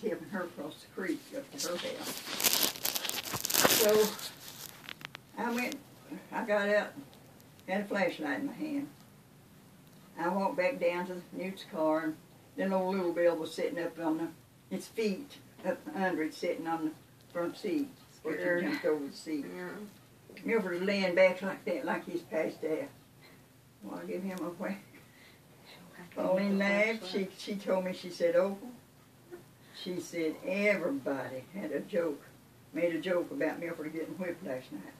helping her across the creek up to her house. So I got out, had a flashlight in my hand. I walked back down to Newt's car, and then old Little Bill was sitting up on his feet, up under it, sitting on the front seat, where she jumped over the seat. Yeah. Milford was laying back like that, like he's passed out. Well, I give him a whack. Pauline laughed. She told me, she said, Opal, she said, everybody had made a joke about Milford getting whipped last night.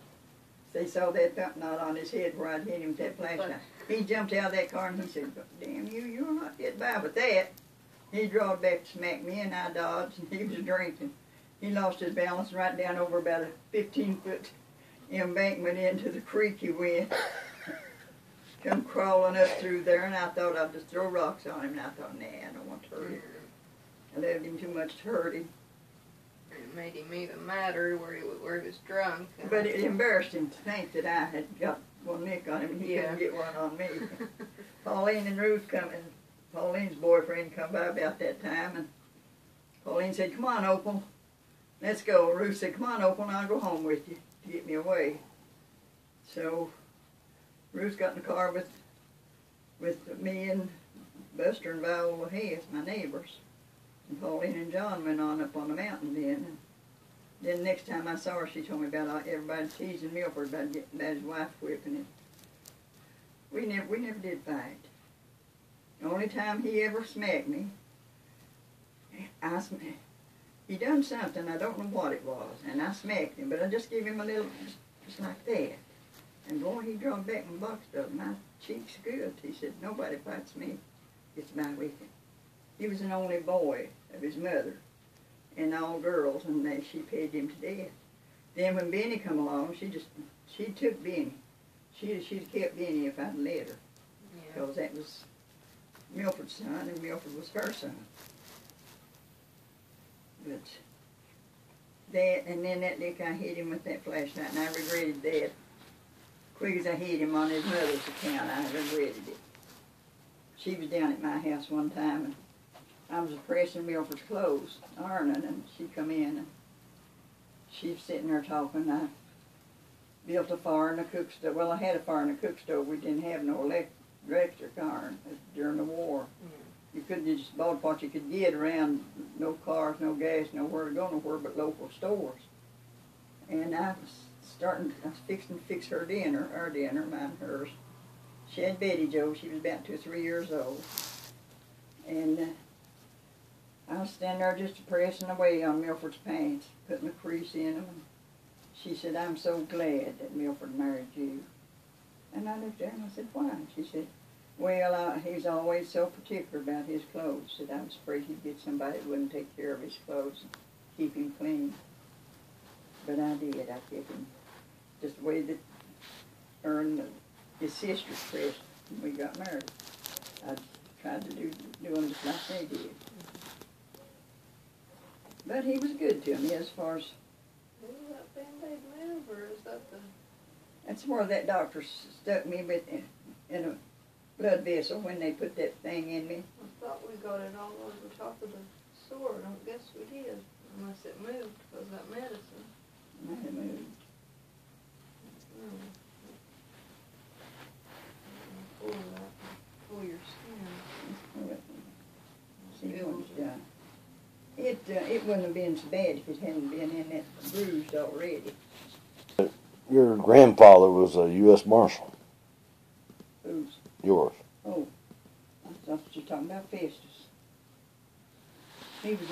They saw that thump knot on his head where I'd hit him with that flashlight. He jumped out of that car and he said, damn you, you'll not get by with that. He drawed back to smack me, and I dodged, and he was drinking. He lost his balance right down over about a 15-foot embankment into the creek he went. Come crawling up through there, and I thought I'd just throw rocks on him, and I thought, nah, I don't want to hurt him. I loved him too much to hurt him. It made him even madder where he was drunk. But it embarrassed him to think that I had got one nick on him, and he couldn't get one on me. Pauline and Ruth come, and Pauline's boyfriend come by about that time, and Pauline said, come on, Opal, let's go. Ruth said, come on, Opal, and I'll go home with you to get me away. So Ruth got in the car with me and Buster and Viola Hess, my neighbors. And Pauline and John went on up on the mountain then. And then the next time I saw her, she told me about everybody teasing Milford about his wife whipping him. We never did fight. The only time he ever smacked me, he done something, I don't know what it was, and I smacked him, but I just gave him a little, just like that. And boy, he drawed back and boxed up. My cheeks good. He said, nobody fights me. It's my wicked. He was an only boy of his mother, and all girls, and she paid him to death. Then when Benny come along, she took Benny. She'd have kept Benny if I'd let her, because that was Milford's son, and Milford was her son. But that, and then that lick, I hit him with that flashlight, and I regretted that. Quick as I hit him on his mother's account, I regretted it. She was down at my house one time, and I was pressing Milford's clothes, ironing, and she come in, and she was sitting there talking. I built a fire in the cook stove. Well, I had a fire in the cook stove. We didn't have no electric iron during the war. You couldn't just bought what you could get around, no cars, no gas, nowhere to go nowhere but local stores. And I was fixing to fix her dinner, our dinner, mine, hers. She had Betty Joe. She was about 2 or 3 years old. And I was standing there just pressing away on Milford's pants, putting a crease in them. And she said, I'm so glad that Milford married you. And I looked at her and I said, why? She said, well, he's always so particular about his clothes that I was afraid he'd get somebody that wouldn't take care of his clothes and keep him clean. But I did. I kept him just the way that her and his sisters dressed when we got married. I tried to do them just like they did. But he was good to me as far as... Is that Band-Aid move, or is that the... That's where that doctor stuck me with in a blood vessel when they put that thing in me. I thought we got it all over the top of the sore. I don't guess we did, unless it moved because of that medicine. It might have moved. Pull your skin. See what it's done. It wouldn't have been so bad if it hadn't been in that bruised already. Your grandfather was a U.S. Marshal. Whose? Yours. Oh, I thought you were talking about Festus. He was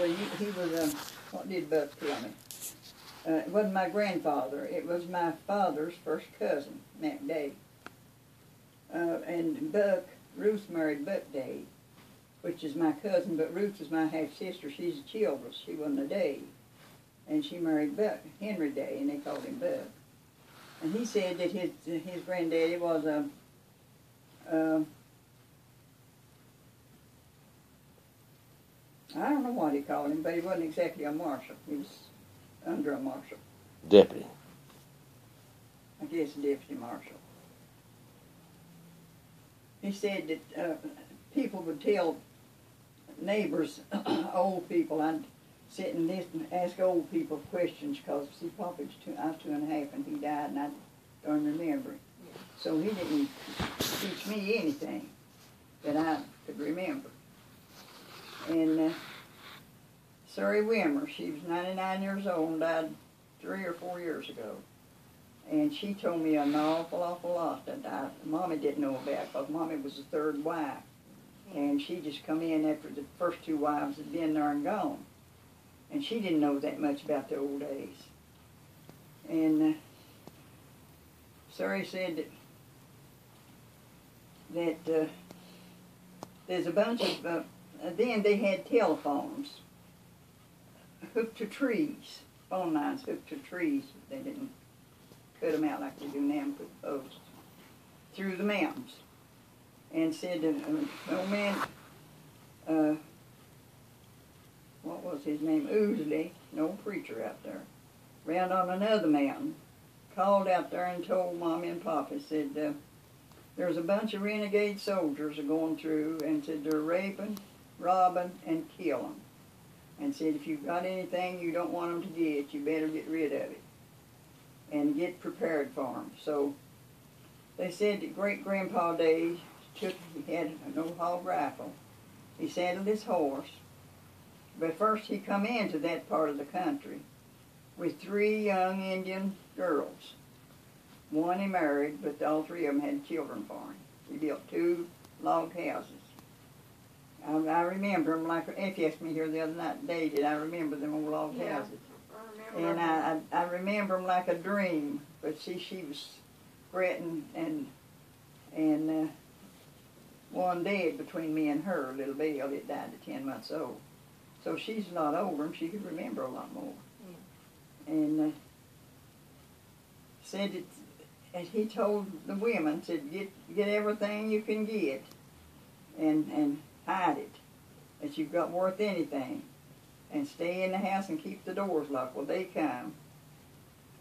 what did Buck tell me? It wasn't my grandfather. It was my father's first cousin, Mac Day. And Buck, Ruth married Buck Day, which is my cousin, but Ruth is my half-sister. She's a Childress. She wasn't a Day. And she married Buck, Henry Day, and they called him Buck. And he said that his granddaddy was a I don't know what he called him, but he wasn't exactly a marshal. He was under a marshal. Deputy. I guess a deputy marshal. He said that people would tell neighbors, old people, I'd sit and listen, ask old people questions, because, see, Papa's I was 2.5 and he died, and I don't remember him. So he didn't teach me anything that I could remember. And Surrey Wimmer, she was 99 years old and died 3 or 4 years ago. And she told me an awful lot that Mommy didn't know about, because Mommy was the third wife. And she just come in after the first 2 wives had been there and gone. And she didn't know that much about the old days. And Surrey said that there's a bunch of, then they had telephones hooked to trees, phone lines hooked to trees. They didn't cut them out like they do now and put posts through the mountains. And said that old man, what was his name, Ousley, an old preacher out there, round on another mountain, called out there and told Mommy and Papa, said, there's a bunch of renegade soldiers are going through, and said they're raping, robbing, and killing. And said if you've got anything you don't want them to get, you better get rid of it and get prepared for them. So they said that Great-Grandpa Dave he had an old hog rifle. He saddled his horse, but first he come into that part of the country with 3 young Indian girls. One he married, but all 3 of them had children for him. He built 2 log houses. I remember them like, if you asked me here the other day, did I remember them old log houses? I remember. And I remember them like a dream. But see, she was fretting and one dead between me and her, little Bill. It died at 10 months old. So she's a lot older and she could remember a lot more. Yeah. And said it, and he told the women, said, get everything you can get and hide it, that you've got worth anything, and stay in the house and keep the doors locked. Well, they come.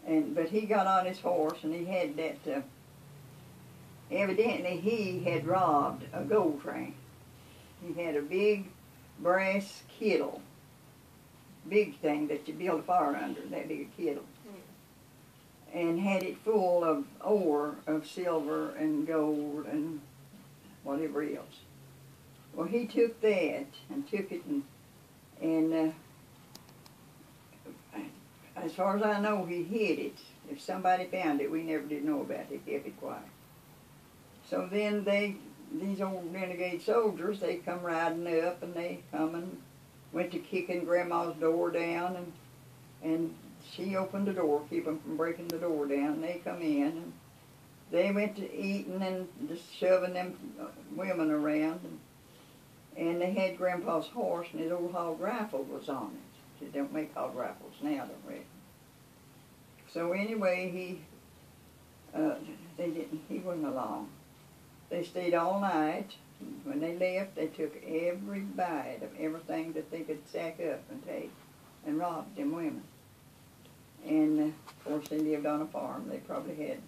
But he got on his horse and he had that, evidently he had robbed a gold train. He had a big brass kettle, big thing that you build a fire under, that big a kettle. And had it full of ore, of silver and gold and whatever else. Well, he took that and took it and as far as I know, he hid it. If somebody found it, we never did know about it. They kept it quiet. So then these old renegade soldiers, they come riding up and they come and went to kicking Grandma's door down and she opened the door, keep them from breaking the door down. They come in and they went to eating and just shoving them women around. And they had Grandpa's horse and his old hog rifle was on it. They don't make hog rifles now, don't they? So anyway, he wasn't along. They stayed all night. When they left, they took every bite of everything that they could sack up and take and robbed them women. And, of course, they lived on a farm. They probably had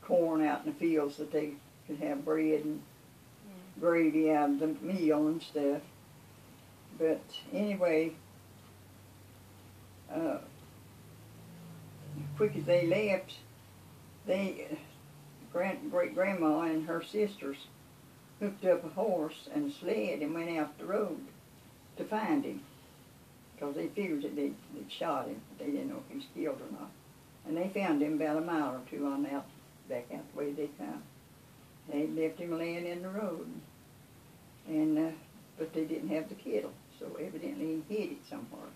corn out in the fields that they could have bread and gravy out of the meal and stuff. But anyway, quick as they left, great-grandma and her sisters hooked up a horse and a sled and went out the road to find him. Because they figured that they'd shot him. They didn't know if he was killed or not. And they found him about a mile or 2 on out, back out the way they come. They left him laying in the road. And but they didn't have the kettle, so evidently he hid it somewhere.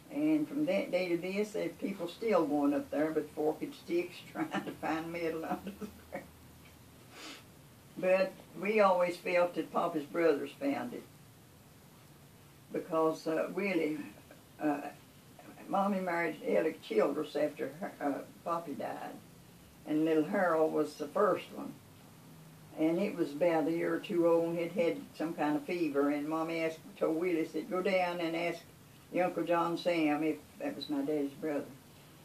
And from that day to this, there's people still going up there with forked sticks trying to find metal under the ground. But we always felt that Papa's brothers found it. Because Willie, Mommy married Alec Childress after Papi died. And little Harold was the first one. And it was about a year or 2 old and it had some kind of fever. And Mommy told Willie, said, go down and ask your Uncle John Sam, if that was my daddy's brother,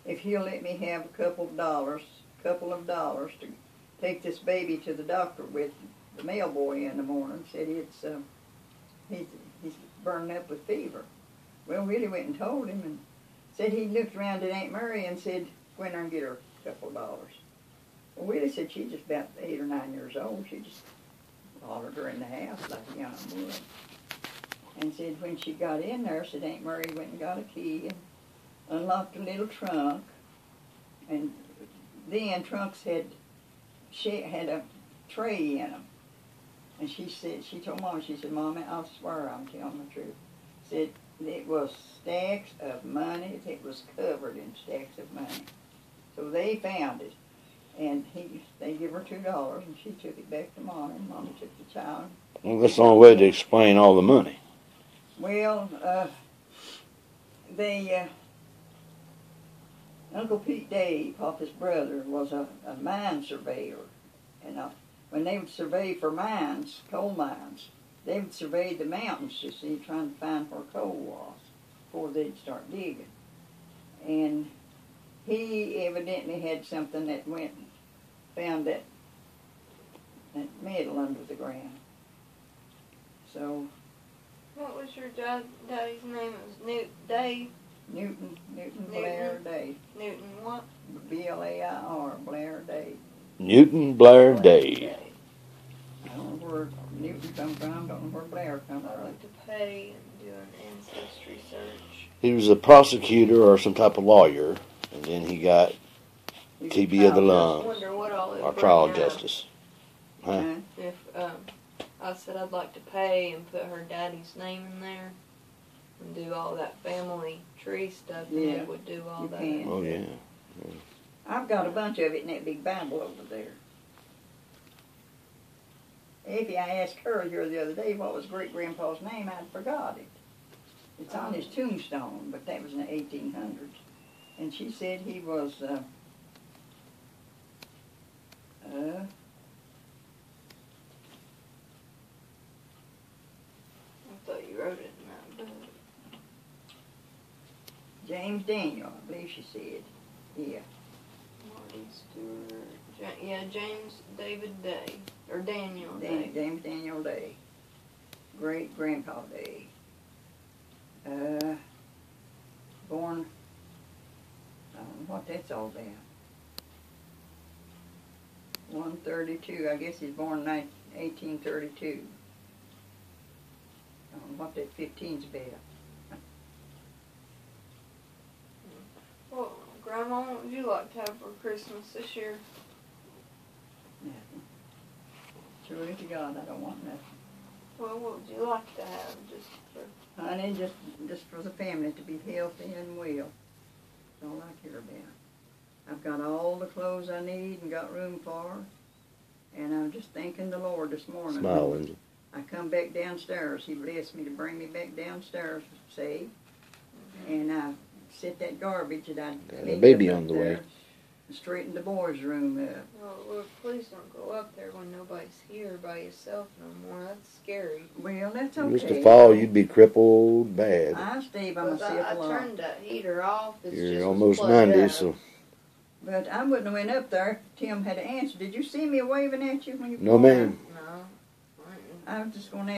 if he'll let me have a couple of dollars to take this baby to the doctor with the mail boy in the morning. Said he's burning up with fever. Well, Willie went and told him and said he looked around at Aunt Mary and said, go in there and get her a couple of dollars. Well, Willie said she's just about 8 or 9 years old. She just hollered her in the house like a young woman. And said when she got in there, said Aunt Mary went and got a key and unlocked a little trunk. And then trunks had a tray in them. And she told Mama, she said, Mama, I'll swear I'm telling the truth. Said it was stacks of money. It was covered in stacks of money. So they found it. And they give her $2 and she took it back to Mama and Mama took the child. Well, that's the only way to explain all the money. Well, Uncle Pete Day, Papa's brother, was a mine surveyor. And when they would survey for mines, coal mines, they would survey the mountains, you see, trying to find where coal was before they'd start digging. And he evidently had something that went and found that metal under the ground. So. What was your daddy's name? It was Dave? Newton Blair Day. Newton what? B-L-A-I-R, Blair Day. Newton Blair Day. I don't know where Newton come from, don't know where Blair come I'd from. like to pay and do an ancestry search. He was a prosecutor or some type of lawyer, and then he got He's TB of the I lungs, wonder what all it or bring trial out. justice. Huh? If I said I'd like to pay and put her daddy's name in there and do all that family tree stuff, and Yeah, it would do all you that. can. Oh, yeah. I've got a bunch of it in that big Bible over there. Effie, I asked her here the other day what was great-grandpa's name. I'd forgot it. It's on his tombstone, but that was in the 1800s. And she said he was, I thought you wrote it in that book. James Daniel, I believe she said. Yeah. Marty Stewart. James David Day. Or Daniel Day. James Daniel Day. Great-grandpa Day. Born, I don't know what that's all about. 132, I guess he's born 1832. I don't know what that 15's about. Well, Grandma, what would you like to have for Christmas this year? Nothing. Truly to God, I don't want nothing. Well, what would you like to have just for... Honey, just for the family to be healthy and well. That's all I care about. I've got all the clothes I need and got room for. And I'm just thanking the Lord this morning. Smiling. I come back downstairs. He blessed me to bring me back downstairs saved. And I set that garbage that I Got a baby on the way. And straightened the boys' room up. Oh, Lord, please don't go up there when nobody's here by yourself no more. That's scary. Well, that's Just okay. to fall, you'd be crippled bad. I stay by 'Cause myself I a lot. turned that heater off. It's You're just almost plugged 90, up. so But I wouldn't have went up there if Tim had answered. Did you see me waving at you when you no, called ma'am. No. I was just going to